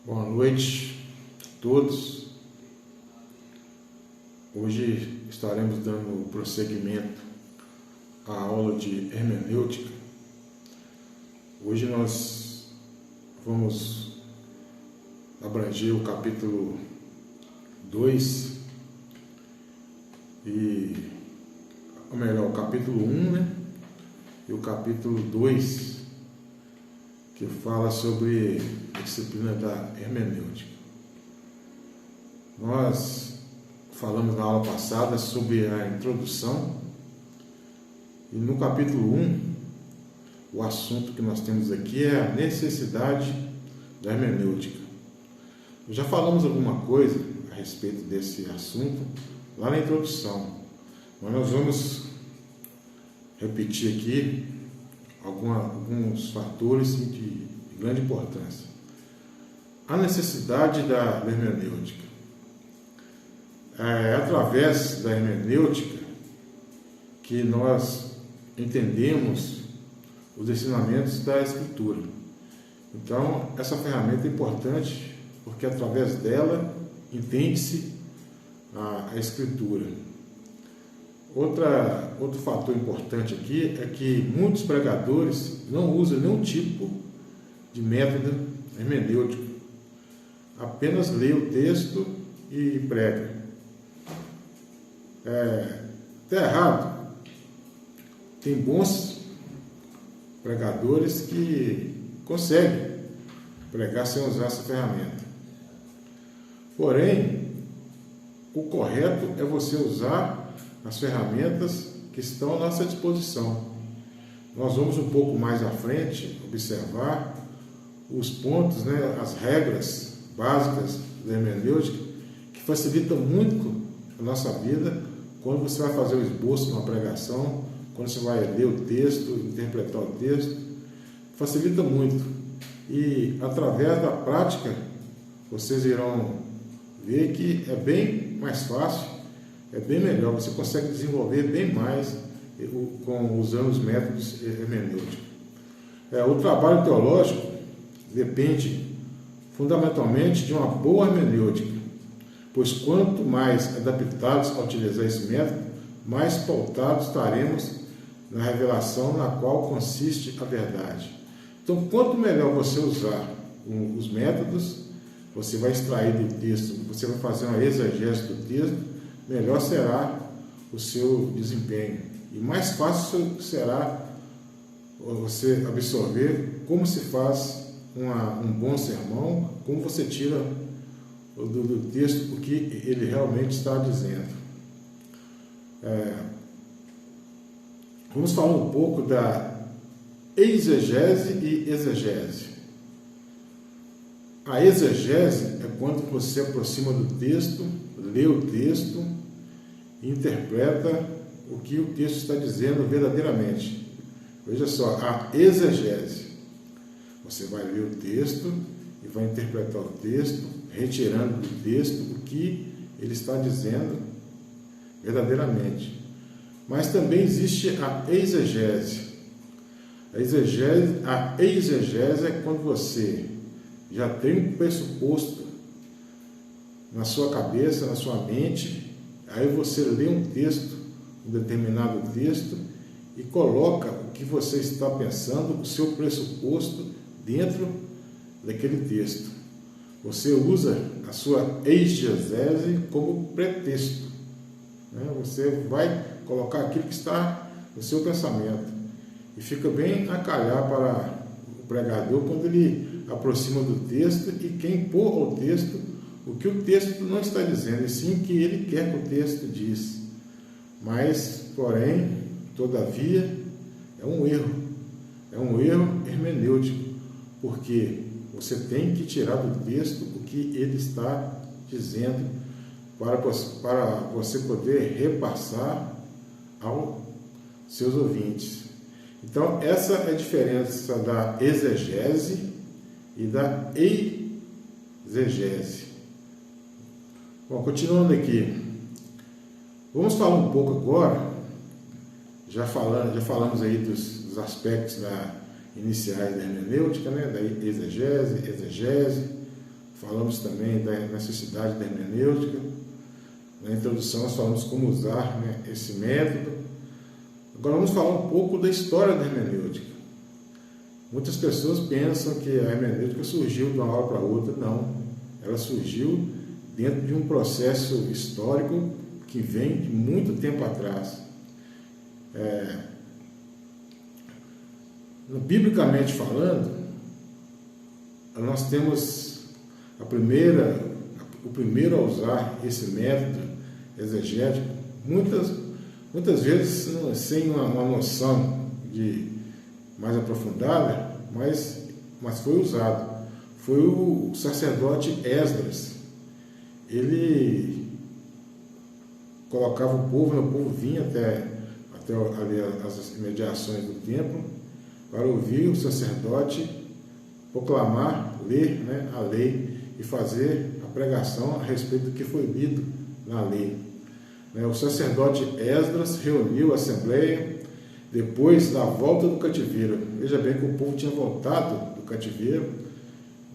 Boa noite a todos. Hoje estaremos dando prosseguimento à aula de hermenêutica. Hoje nós vamos abranger o capítulo 2 o capítulo 1, e o capítulo 2, que fala sobre a disciplina da hermenêutica. Nós falamos na aula passada sobre a introdução, e no capítulo 1, o assunto que nós temos aqui é a necessidade da hermenêutica. Já falamos alguma coisa a respeito desse assunto lá na introdução, mas nós vamos repetir aqui alguns fatores de grande importância. A necessidade da hermenêutica. É através da hermenêutica que nós entendemos os ensinamentos da Escritura. Então, essa ferramenta é importante porque através dela entende-se a Escritura. Outro fator importante aqui é que muitos pregadores não usam nenhum tipo de método hermenêutico, apenas lê o texto e prega. Está errado. Tem bons pregadores que conseguem pregar sem usar essa ferramenta. Porém, o correto é você usar as ferramentas que estão à nossa disposição. Nós vamos um pouco mais à frente observar os pontos, as regras básicas da hermenêutica, que facilitam muito a nossa vida quando você vai fazer o esboço de uma pregação, quando você vai ler o texto, interpretar o texto. Facilita muito. E através da prática, vocês irão ver que é bem mais fácil, é bem melhor, você consegue desenvolver bem mais usando os métodos hermenêuticos. O trabalho teológico depende fundamentalmente de uma boa hermenêutica, pois quanto mais adaptados a utilizar esse método, mais pautados estaremos na revelação na qual consiste a verdade. Então, quanto melhor você usar os métodos, você vai extrair do texto, você vai fazer uma exegese do texto, melhor será o seu desempenho e mais fácil será você absorver como se faz um bom sermão, como você tira do texto o que ele realmente está dizendo. Vamos falar um pouco da exegese e exegese. A exegese é quando você aproxima do texto, lê o texto e interpreta o que o texto está dizendo verdadeiramente. Veja só, a exegese. Você vai ler o texto e vai interpretar o texto, retirando do texto o que ele está dizendo verdadeiramente. Mas também existe a exegese. A exegese é quando você já tem um pressuposto na sua cabeça, na sua mente, aí você lê um texto, um determinado texto, e coloca o que você está pensando, o seu pressuposto, dentro daquele texto. Você usa a sua exegese como pretexto. Você vai colocar aquilo que está no seu pensamento. E fica bem a calhar para o pregador quando ele aproxima do texto e quem pôr ao texto o que o texto não está dizendo, e sim o que ele quer que o texto diz. Mas, porém, todavia, é um erro hermenêutico, porque você tem que tirar do texto o que ele está dizendo para você poder repassar aos seus ouvintes. Então, essa é a diferença da exegese e da exegese. Bom, continuando aqui, vamos falar um pouco agora, já falamos aí dos aspectos iniciais da hermenêutica, da exegese, falamos também da necessidade da hermenêutica. Na introdução nós falamos como usar, né, esse método. Agora vamos falar um pouco da história da hermenêutica. Muitas pessoas pensam que a hermenêutica surgiu de uma hora para outra. Não, ela surgiu dentro de um processo histórico que vem de muito tempo atrás. Biblicamente falando, nós temos o primeiro a usar esse método exegético, muitas vezes sem uma noção mais aprofundada, mas foi usado. Foi o sacerdote Esdras. Ele colocava o povo vinha até ali as imediações do templo para ouvir o sacerdote proclamar, ler, né, a lei e fazer a pregação a respeito do que foi lido na lei. O sacerdote Esdras reuniu a assembleia depois da volta do cativeiro. Veja bem que o povo tinha voltado do cativeiro,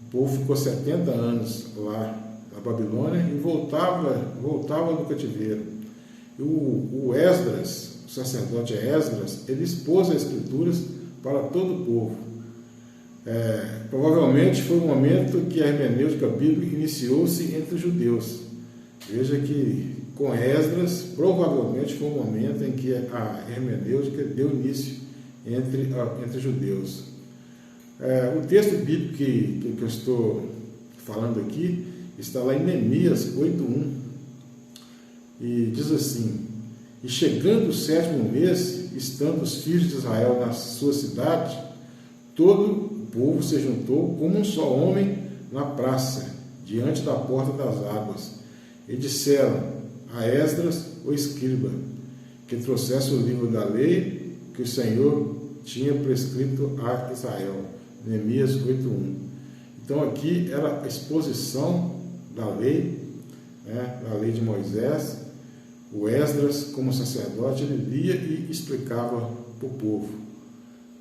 o povo ficou 70 anos lá na Babilônia e voltava do cativeiro. E o Esdras, o sacerdote Esdras, ele expôs as escrituras para todo o povo. Provavelmente foi o momento que a hermenêutica bíblica iniciou-se entre os judeus. Veja que com Esdras, provavelmente foi o momento em que a hermenêutica deu início entre os judeus. O texto bíblico que eu estou falando aqui está lá em Neemias 8:1 e diz assim: e chegando o 7º mês, estando os filhos de Israel na sua cidade, todo o povo se juntou como um só homem na praça, diante da porta das águas, e disseram a Esdras, o escriba, que trouxesse o livro da lei que o Senhor tinha prescrito a Israel. Neemias 8:1. Então aqui era a exposição da lei, né, da lei de Moisés. O Esdras, como sacerdote, ele lia e explicava para o povo.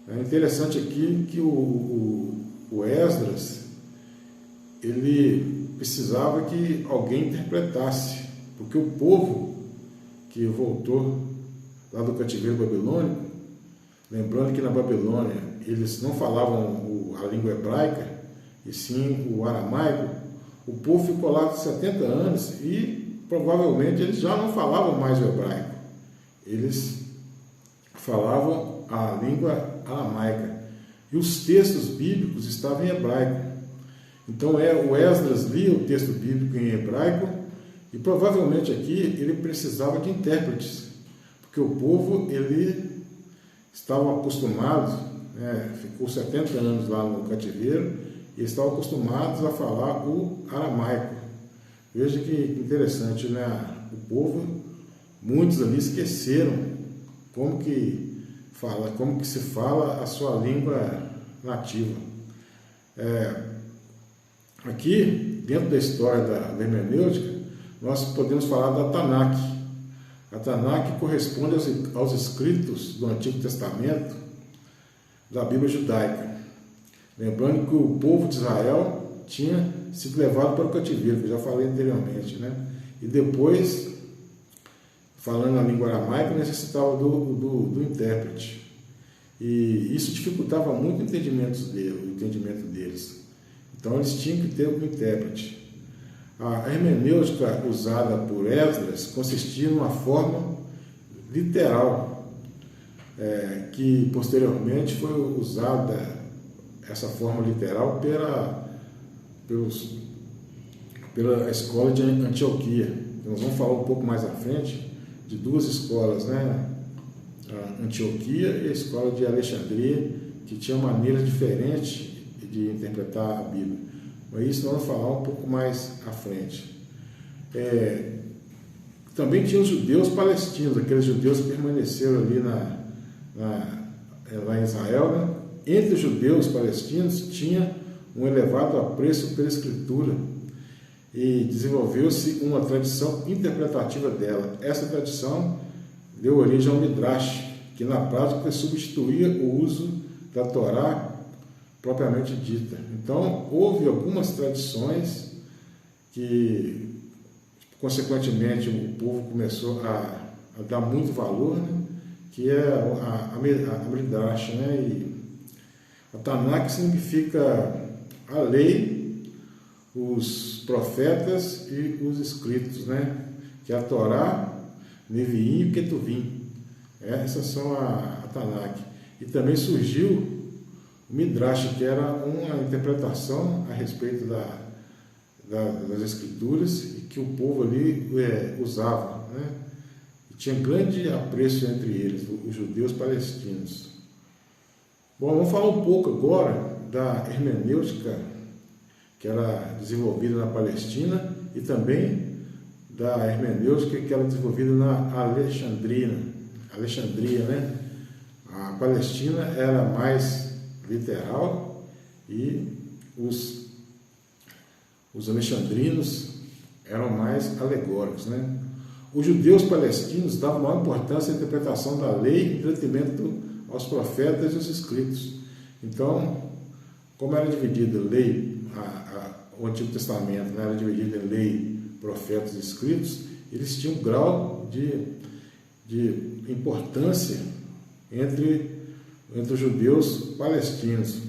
É interessante aqui que o Esdras, ele precisava que alguém interpretasse, porque o povo que voltou lá do cativeiro babilônico, lembrando que na Babilônia eles não falavam a língua hebraica, e sim o aramaico, o povo ficou lá 70 anos e provavelmente eles já não falavam mais o hebraico, eles falavam a língua aramaica, e os textos bíblicos estavam em hebraico. Então o Esdras lia o texto bíblico em hebraico, e provavelmente aqui ele precisava de intérpretes, porque o povo ele estava acostumado, ficou 70 anos lá no cativeiro, e estavam acostumados a falar o aramaico. Veja que interessante, né? O povo, muitos ali esqueceram como que se fala a sua língua nativa. Aqui, dentro da história da hermenêutica, nós podemos falar da Tanakh. A Tanakh corresponde aos escritos do Antigo Testamento da Bíblia judaica. Lembrando que o povo de Israel tinha sido levado para o cativeiro, que eu já falei anteriormente, né? E depois, falando a língua aramaica, necessitava do intérprete. E isso dificultava muito o entendimento deles. Então eles tinham que ter um intérprete. A hermenêutica usada por Esdras consistia numa forma literal, que posteriormente foi usada, essa forma literal, pela escola de Antioquia. Nós vamos falar um pouco mais à frente de duas escolas, né? A Antioquia e a escola de Alexandria, que tinham maneiras diferentes de interpretar a Bíblia. Mas isso nós vamos falar um pouco mais à frente. Também tinha os judeus palestinos, aqueles judeus que permaneceram ali lá em Israel, né? Entre os judeus palestinos tinha um elevado apreço pela Escritura e desenvolveu-se uma tradição interpretativa dela. Essa tradição deu origem ao Midrash, que na prática substituía o uso da Torá propriamente dita. Então, houve algumas tradições que, consequentemente, o povo começou a dar muito valor, né? Que é a Midrash, né? E a Tanakh significa a lei, os profetas e os escritos, né? Que é a Torá, Neviim e Ketuvim. Essas são a Tanakh. E também surgiu o Midrash, que era uma interpretação a respeito das escrituras e que o povo ali usava, né? E tinha grande apreço entre eles, os judeus palestinos. Bom, vamos falar um pouco agora da hermenêutica que era desenvolvida na Palestina e também da hermenêutica que era desenvolvida na Alexandria, né? A Palestina era mais literal e os alexandrinos eram mais alegóricos, né? Os judeus palestinos davam maior importância à interpretação da lei em detrimento aos profetas e os escritos. Então, como era dividida a lei, o Antigo Testamento, né, era dividido em lei, profetas e escritos, eles tinham um grau de importância entre os judeus palestinos.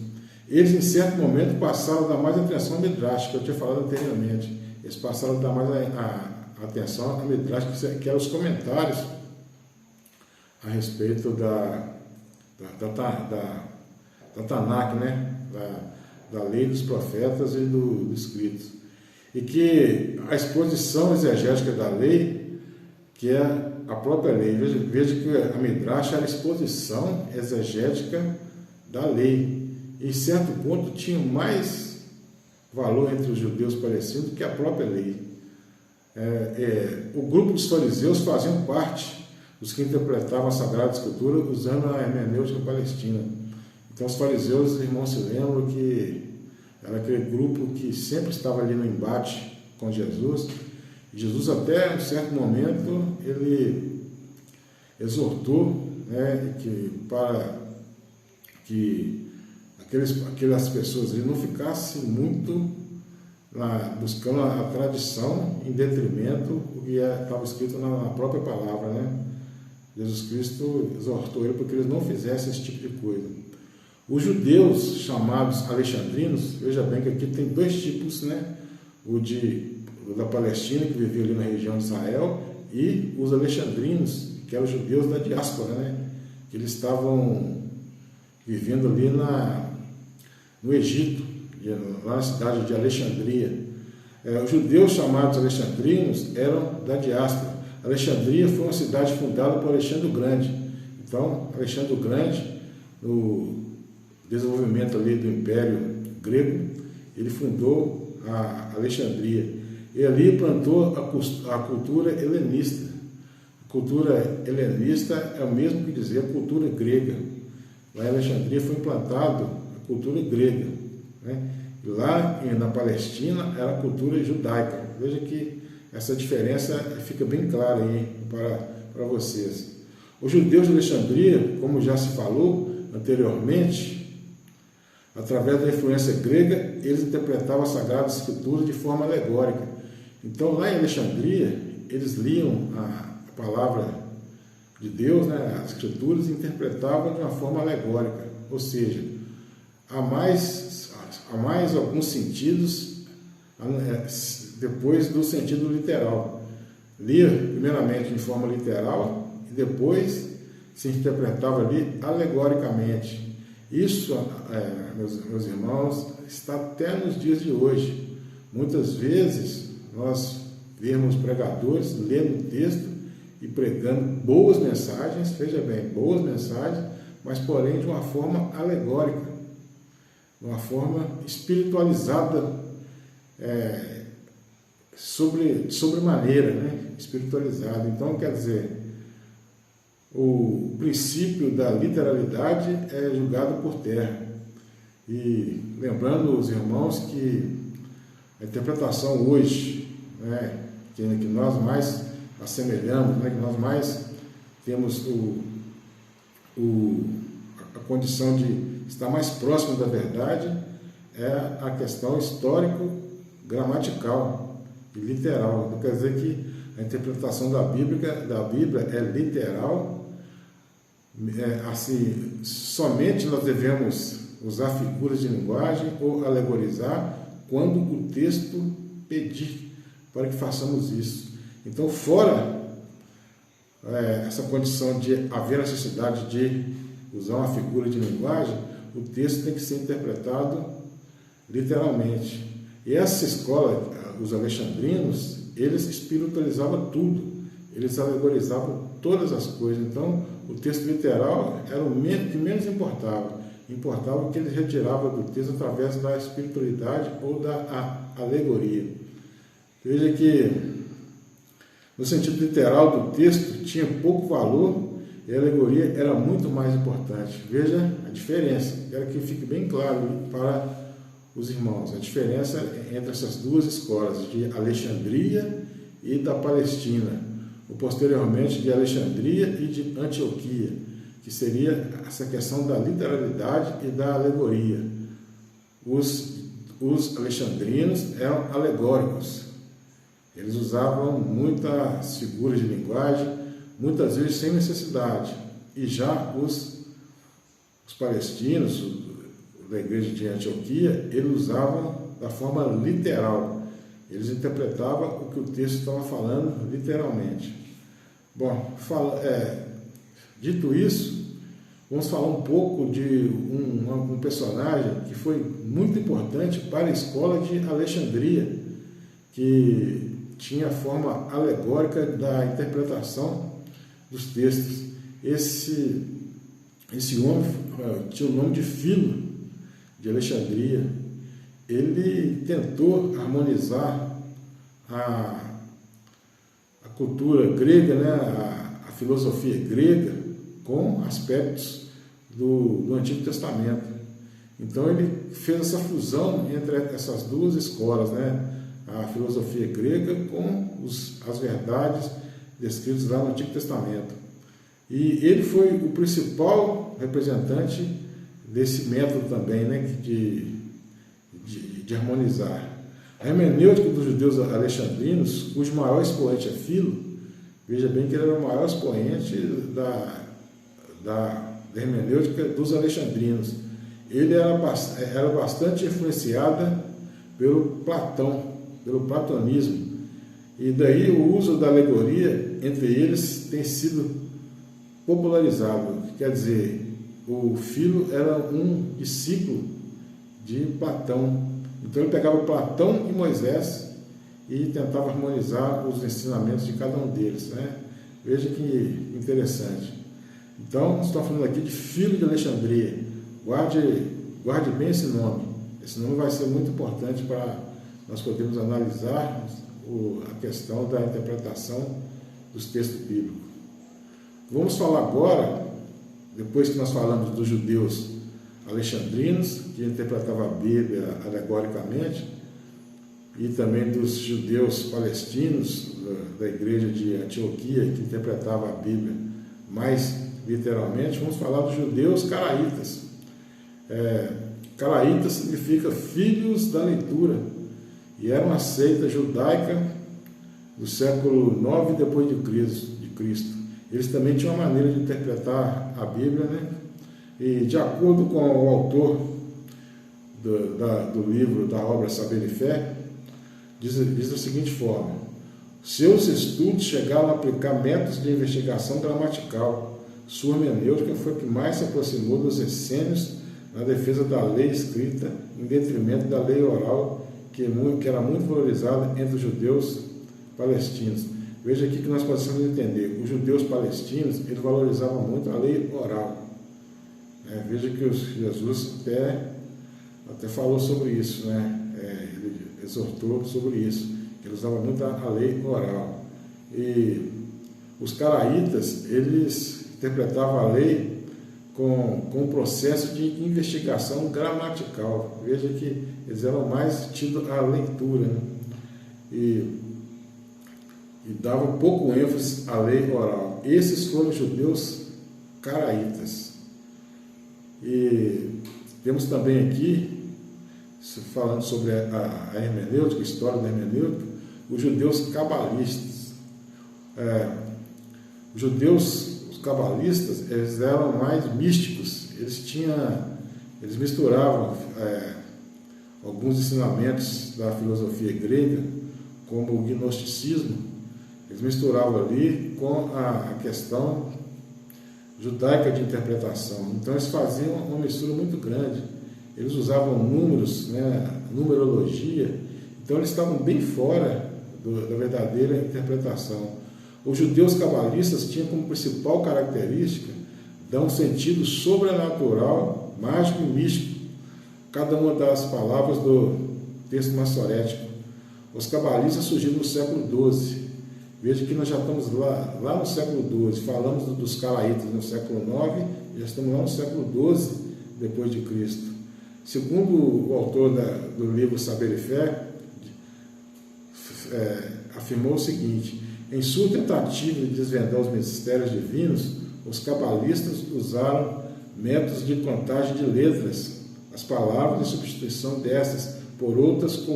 Eles, em certo momento, passaram a dar mais atenção ao Midrash, que eu tinha falado anteriormente. Eles passaram a dar mais atenção ao Midrash, que eram os comentários a respeito da Tanakh, né? Da lei dos profetas e do escrito. E que a exposição exegética da lei, que é a própria lei, veja que a Midrash era a exposição exegética da lei. Em certo ponto tinha mais valor entre os judeus palestinos do que a própria lei. O grupo dos fariseus faziam parte dos que interpretavam a Sagrada Escritura usando a hermenêutica palestina. Então os fariseus, os irmãos se lembram que era aquele grupo que sempre estava ali no embate com Jesus. E Jesus, até um certo momento, ele exortou, né, para que aquelas pessoas ali não ficassem muito buscando a tradição em detrimento do que estava escrito na própria palavra, né? Jesus Cristo exortou ele para que eles não fizessem esse tipo de coisa. Os judeus chamados alexandrinos, veja bem que aqui tem dois tipos, né? O da Palestina, que vivia ali na região de Israel, e os alexandrinos, que eram os judeus da diáspora, né? Que eles estavam vivendo ali no Egito, lá na cidade de Alexandria. Os judeus chamados alexandrinos eram da diáspora. Alexandria foi uma cidade fundada por Alexandre o Grande. Então, Alexandre o Grande, no desenvolvimento ali do Império Grego, ele fundou a Alexandria. E ali plantou a cultura helenista. A cultura helenista é o mesmo que dizer a cultura grega. Lá em Alexandria foi implantada a cultura grega, né? E lá na Palestina era a cultura judaica. Veja que essa diferença fica bem clara aí para vocês. Os judeus de Alexandria, como já se falou anteriormente, através da influência grega, eles interpretavam a Sagrada Escritura de forma alegórica. Então, lá em Alexandria, eles liam a palavra de Deus, né, as Escrituras, e interpretavam de uma forma alegórica. Ou seja, há mais alguns sentidos depois do sentido literal. Lia primeiramente de forma literal e depois se interpretava ali alegoricamente. Isso, meus irmãos, está até nos dias de hoje. Muitas vezes nós vemos pregadores lendo o texto e pregando boas mensagens, veja bem, boas mensagens, mas porém de uma forma alegórica, de uma forma espiritualizada, sobremaneira, né? Espiritualizada. Então, quer dizer, o princípio da literalidade é julgado por terra. E lembrando os irmãos que a interpretação hoje, né, que nós mais assemelhamos, né, que nós mais temos a condição de estar mais próximo da verdade, é a questão histórico-gramatical. e literal. Não quer dizer que a interpretação da Bíblia é literal. Assim, somente nós devemos usar figuras de linguagem ou alegorizar quando o texto pedir para que façamos isso. Então, fora essa condição de haver necessidade de usar uma figura de linguagem, o texto tem que ser interpretado literalmente. E essa escola, os alexandrinos, eles espiritualizavam tudo, eles alegorizavam todas as coisas. Então, o texto literal era o que menos importava. Importava o que eles retiravam do texto através da espiritualidade ou da alegoria. Veja que, no sentido literal do texto, tinha pouco valor e a alegoria era muito mais importante. Veja a diferença. Quero que fique bem claro para os irmãos. A diferença entre essas duas escolas, de Alexandria e da Palestina, ou posteriormente de Alexandria e de Antioquia, que seria essa questão da literalidade e da alegoria. Os alexandrinos eram alegóricos. Eles usavam muitas figuras de linguagem, muitas vezes sem necessidade. E já os palestinos, da igreja de Antioquia, eles usavam da forma literal. Eles interpretavam o que o texto estava falando literalmente. Bom, dito isso, vamos falar um pouco de um personagem que foi muito importante para a escola de Alexandria, que tinha a forma alegórica da interpretação dos textos. Esse homem tinha o nome de Filo, de Alexandria. Ele tentou harmonizar a cultura grega, né, a filosofia grega, com aspectos do Antigo Testamento. Então ele fez essa fusão entre essas duas escolas, né, a filosofia grega com as verdades descritas lá no Antigo Testamento. E ele foi o principal representante desse método também, né, de harmonizar. A hermenêutica dos judeus alexandrinos, cujo maior expoente é Filo, veja bem que ele era o maior expoente da hermenêutica dos alexandrinos. Ele era bastante influenciada pelo Platão, pelo platonismo. E daí o uso da alegoria entre eles tem sido popularizado. Quer dizer, o Filo era um discípulo de Platão. Então ele pegava Platão e Moisés e tentava harmonizar os ensinamentos de cada um deles, né? Veja que interessante. Então, estamos falando aqui de Filo de Alexandria. Guarde bem esse nome. Esse nome vai ser muito importante para nós podermos analisar a questão da interpretação dos textos bíblicos. Vamos falar agora, depois que nós falamos dos judeus alexandrinos, que interpretavam a Bíblia alegoricamente, e também dos judeus palestinos, da igreja de Antioquia, que interpretavam a Bíblia mais literalmente. Vamos falar dos judeus caraítas. Caraíta significa filhos da leitura, e era uma seita judaica do século IX depois de Cristo. Eles também tinham uma maneira de interpretar a Bíblia, né? E de acordo com o autor do livro, da obra Saber e Fé, diz da seguinte forma: seus estudos chegaram a aplicar métodos de investigação gramatical. Sua hermenêutica foi a que mais se aproximou dos essênios na defesa da lei escrita, em detrimento da lei oral, que era muito valorizada entre os judeus palestinos. Veja aqui que nós precisamos entender: os judeus palestinos, eles valorizavam muito a lei oral. Veja que Jesus até falou sobre isso, né? Ele exortou sobre isso, que ele usava muito a lei oral. E os caraítas, eles interpretavam a lei com um processo de investigação gramatical. Veja que eles eram mais tidos à leitura, né? E davam pouco ênfase à lei oral. Esses foram os judeus caraítas. E temos também aqui, falando sobre a hermenêutica, a história da hermenêutica, os judeus cabalistas. Os judeus, os cabalistas, eles eram mais místicos, eles misturavam alguns ensinamentos da filosofia grega, como o gnosticismo, eles misturavam ali com a questão judaica de interpretação. Então eles faziam uma mistura muito grande. Eles usavam números, numerologia. Então eles estavam bem fora da verdadeira interpretação. Os judeus cabalistas tinham como principal característica dar um sentido sobrenatural, mágico e místico cada uma das palavras do texto maçorético. Os cabalistas surgiram no século XII. Veja que nós já estamos lá no século XII, falamos dos caraítas no século IX, e já estamos lá no século XII depois de Cristo. Segundo o autor do livro Saber e Fé, afirmou o seguinte: em sua tentativa de desvendar os mistérios divinos, os cabalistas usaram métodos de contagem de letras, as palavras e substituição destas por outras com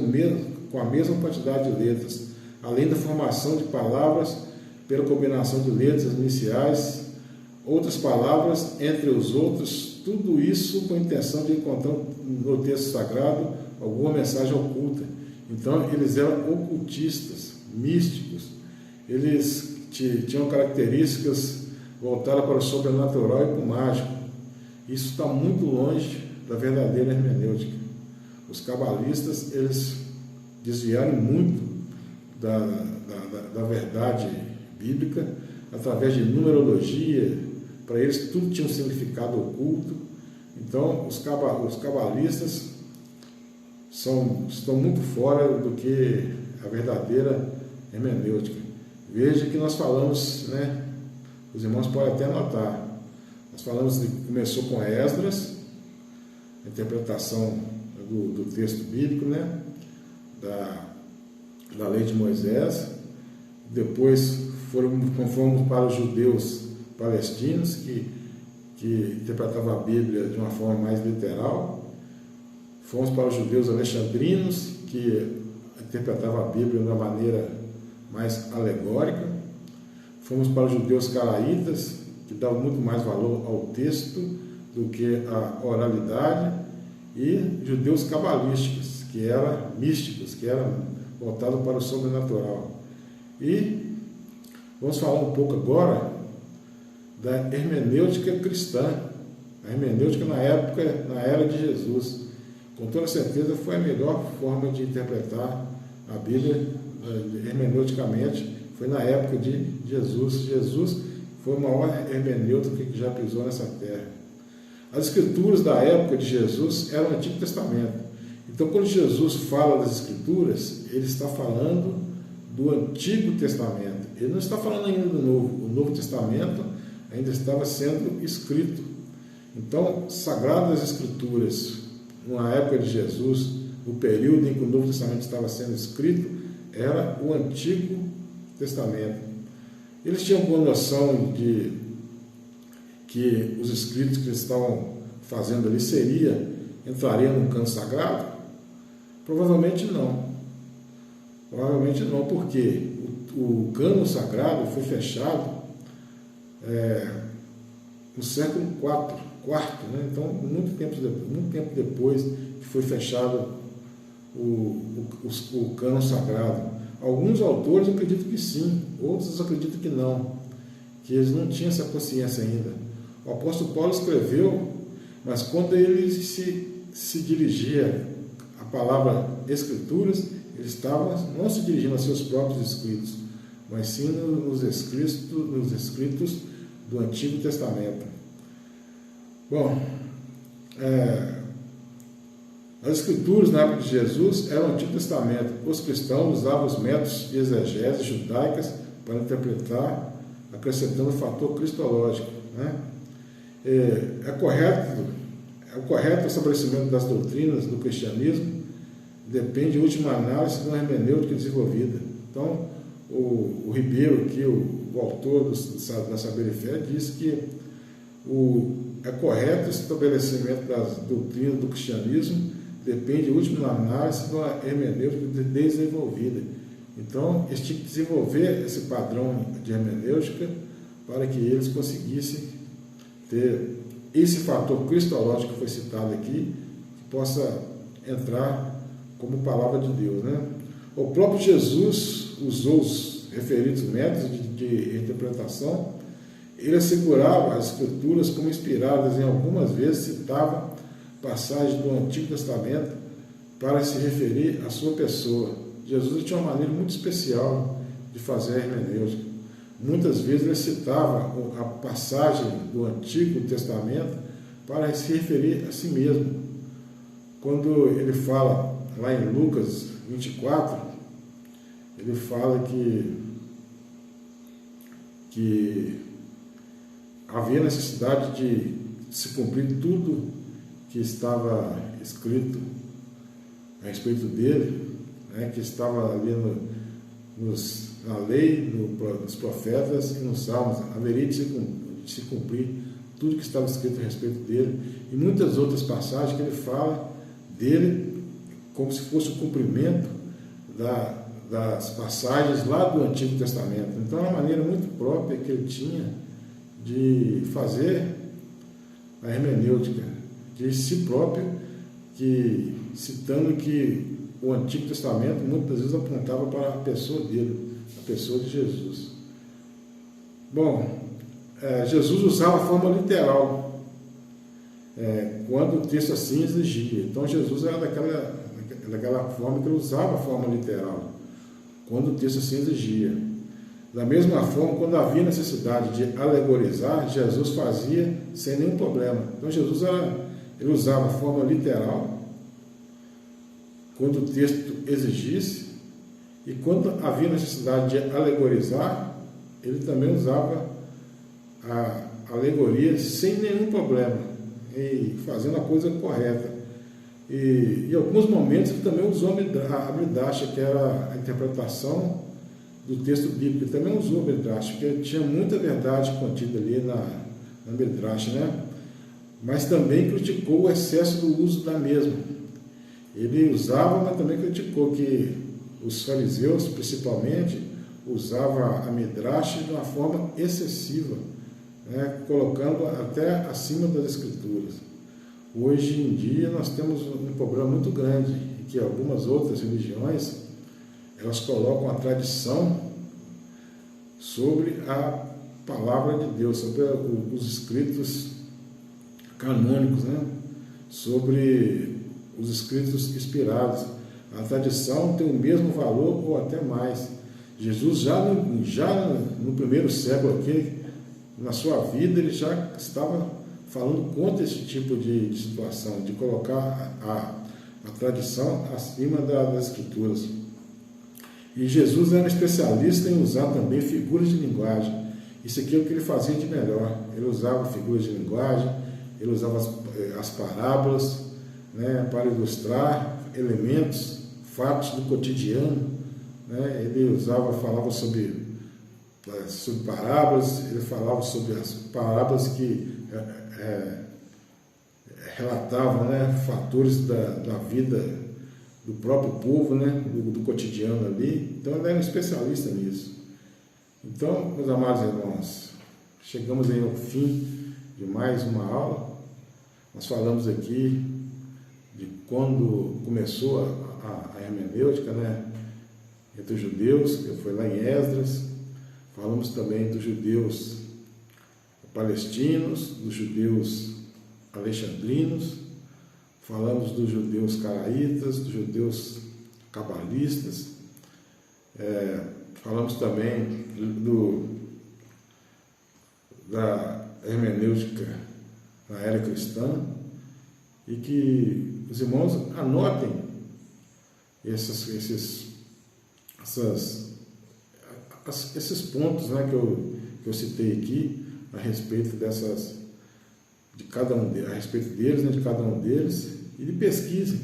a mesma quantidade de letras, além da formação de palavras pela combinação de letras iniciais, outras palavras entre os outros, tudo isso com a intenção de encontrar no texto sagrado alguma mensagem oculta. Então, eles eram ocultistas, místicos, eles tinham características voltadas para o sobrenatural e para o mágico. Isso está muito longe da verdadeira hermenêutica. Os cabalistas, eles desviaram muito da verdade bíblica através de numerologia. Para eles tudo tinha um significado oculto. Então os cabalistas estão muito fora do que a verdadeira hermenêutica. Veja que nós falamos, os irmãos podem até anotar, nós falamos que começou com Esdras, a interpretação do texto bíblico, da lei de Moisés. Depois fomos para os judeus palestinos, que interpretavam a Bíblia de uma forma mais literal. Fomos para os judeus alexandrinos, que interpretavam a Bíblia de uma maneira mais alegórica. Fomos para os judeus caraítas, que davam muito mais valor ao texto do que à oralidade. E judeus cabalísticos, que eram místicos, que eram voltados para o sobrenatural. E vamos falar um pouco agora da hermenêutica cristã, a hermenêutica na era de Jesus. Com toda certeza foi a melhor forma de interpretar a Bíblia hermeneuticamente, foi na época de Jesus. Jesus foi o maior hermeneuta que já pisou nessa terra. As escrituras da época de Jesus eram o Antigo Testamento. Então, quando Jesus fala das escrituras, ele está falando do Antigo Testamento. Ele não está falando ainda do Novo. O Novo Testamento ainda estava sendo escrito. Então, Sagradas Escrituras, na época de Jesus, o período em que o Novo Testamento estava sendo escrito, era o Antigo Testamento. Eles tinham boa noção de que os escritos que eles estavam fazendo ali entraria no cano sagrado? Provavelmente não. Provavelmente não, porque o cano sagrado foi fechado no século IV, então muito tempo depois que foi fechado o cano sagrado. Alguns autores acreditam que sim, outros acreditam que não, que eles não tinham essa consciência ainda. O apóstolo Paulo escreveu, mas quando ele se dirigia à palavra Escrituras, ele estava não se dirigindo aos seus próprios escritos, mas sim nos escritos do Antigo Testamento. Bom, as Escrituras na época de Jesus eram o Antigo Testamento. Os cristãos usavam os métodos de exegese judaicas para interpretar, acrescentando o fator cristológico. O correto estabelecimento das doutrinas do cristianismo depende, em última análise, de uma hermenêutica desenvolvida. Então, o Ribeiro, aqui, o autor da Saber e Fé, diz que é correto estabelecimento das doutrinas do cristianismo depende, em última análise, de uma hermenêutica desenvolvida. Então, eles tinham que desenvolver esse padrão de hermenêutica para que eles conseguissem ter esse fator cristológico que foi citado aqui, que possa entrar como palavra de Deus, né? O próprio Jesus usou os referidos métodos de interpretação. Ele assegurava as escrituras como inspiradas, e algumas vezes citava passagens do Antigo Testamento para se referir à sua pessoa. Jesus tinha uma maneira muito especial de fazer a hermenêutica. Muitas vezes ele citava a passagem do Antigo Testamento para se referir a si mesmo. Quando ele fala lá em Lucas 24, ele fala que havia necessidade de se cumprir tudo que estava escrito a respeito dele, né, que estava ali na lei, nos profetas e nos salmos. Haveria de se cumprir tudo que estava escrito a respeito dele, e muitas outras passagens que ele fala dele como se fosse o cumprimento das passagens lá do Antigo Testamento. Então, é uma maneira muito própria que ele tinha de fazer a hermenêutica de si próprio, citando que o Antigo Testamento muitas vezes apontava para a pessoa dele, a pessoa de Jesus. Bom, Jesus usava a forma literal quando o texto assim exigia. Então, Jesus era daquela forma que ele usava a forma literal quando o texto assim exigia. Da mesma forma, quando havia necessidade de alegorizar, Jesus fazia sem nenhum problema. Então, Jesus ele usava a forma literal quando o texto exigisse, e quando havia necessidade de alegorizar, ele também usava a alegoria sem nenhum problema, e fazendo a coisa correta. E em alguns momentos ele também usou a Midrash, que era a interpretação do texto bíblico. Ele também usou a Midrash, porque tinha muita verdade contida ali na Midrash, né? Mas também criticou o excesso do uso da mesma. Ele usava, mas também criticou que os fariseus, principalmente, usavam a Midrash de uma forma excessiva, né? Colocando até acima das Escrituras. Hoje em dia nós temos um problema muito grande, que algumas outras religiões, elas colocam a tradição sobre a palavra de Deus, sobre os escritos canônicos, né? Sobre os escritos inspirados. A tradição tem o mesmo valor ou até mais. Jesus já no primeiro século aqui, na sua vida, ele já estava falando contra esse tipo de situação, de colocar a tradição acima das Escrituras. E Jesus era um especialista em usar também figuras de linguagem. Isso aqui é o que ele fazia de melhor. Ele usava figuras de linguagem, ele usava as parábolas, né, para ilustrar elementos, fatos do cotidiano, né? Ele falava sobre parábolas, ele falava sobre as parábolas que relatavam, né, fatores da vida do próprio povo, né, do cotidiano ali. Então ele era um especialista nisso. Então, meus amados irmãos, chegamos aí ao fim de mais uma aula. Nós falamos aqui de quando começou a hermenêutica, né, entre os judeus, que foi lá em Esdras. Falamos também dos judeus palestinos, dos judeus alexandrinos, falamos dos judeus caraítas, dos judeus cabalistas, falamos também da hermenêutica na era cristã, e que os irmãos anotem esses pontos, né, que eu citei aqui a respeito a respeito deles, né, de cada um deles, e de pesquisem,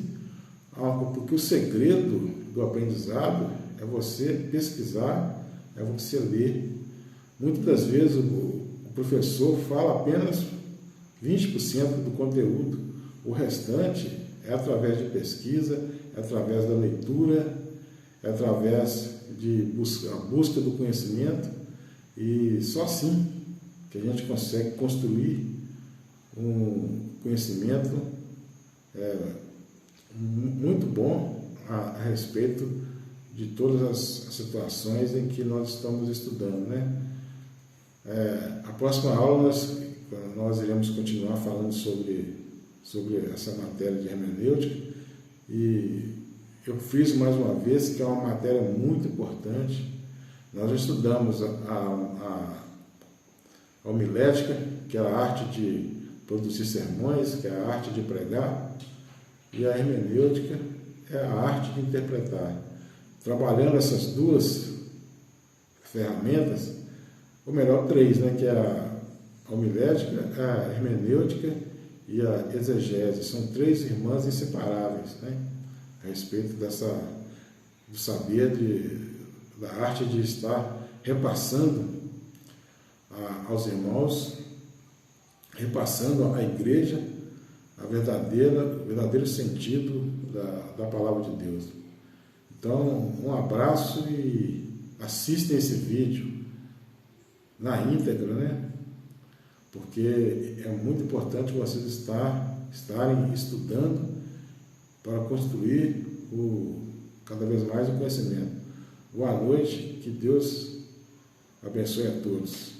porque o segredo do aprendizado é você pesquisar, é você ler. Muitas das vezes o professor fala apenas 20% do conteúdo, o restante é através de pesquisa, é através da leitura, é através de a busca do conhecimento, e só assim que a gente consegue construir um conhecimento muito bom a respeito de todas as situações em que nós estamos estudando, né? A próxima aula nós iremos continuar falando sobre essa matéria de hermenêutica, e eu friso mais uma vez que é uma matéria muito importante. Nós já estudamos a homilética, que é a arte de produzir sermões, que é a arte de pregar, e a hermenêutica é a arte de interpretar. Trabalhando essas duas ferramentas, ou melhor, três, né, que é a homilética, a hermenêutica e a exegese. São três irmãs inseparáveis, né, a respeito do saber, da arte de estar repassando aos irmãos, repassando à igreja o verdadeiro sentido da palavra de Deus. Então, um abraço e assistam esse vídeo na íntegra, né? Porque é muito importante vocês estarem estudando para construir cada vez mais o conhecimento. Boa noite, que Deus abençoe a todos.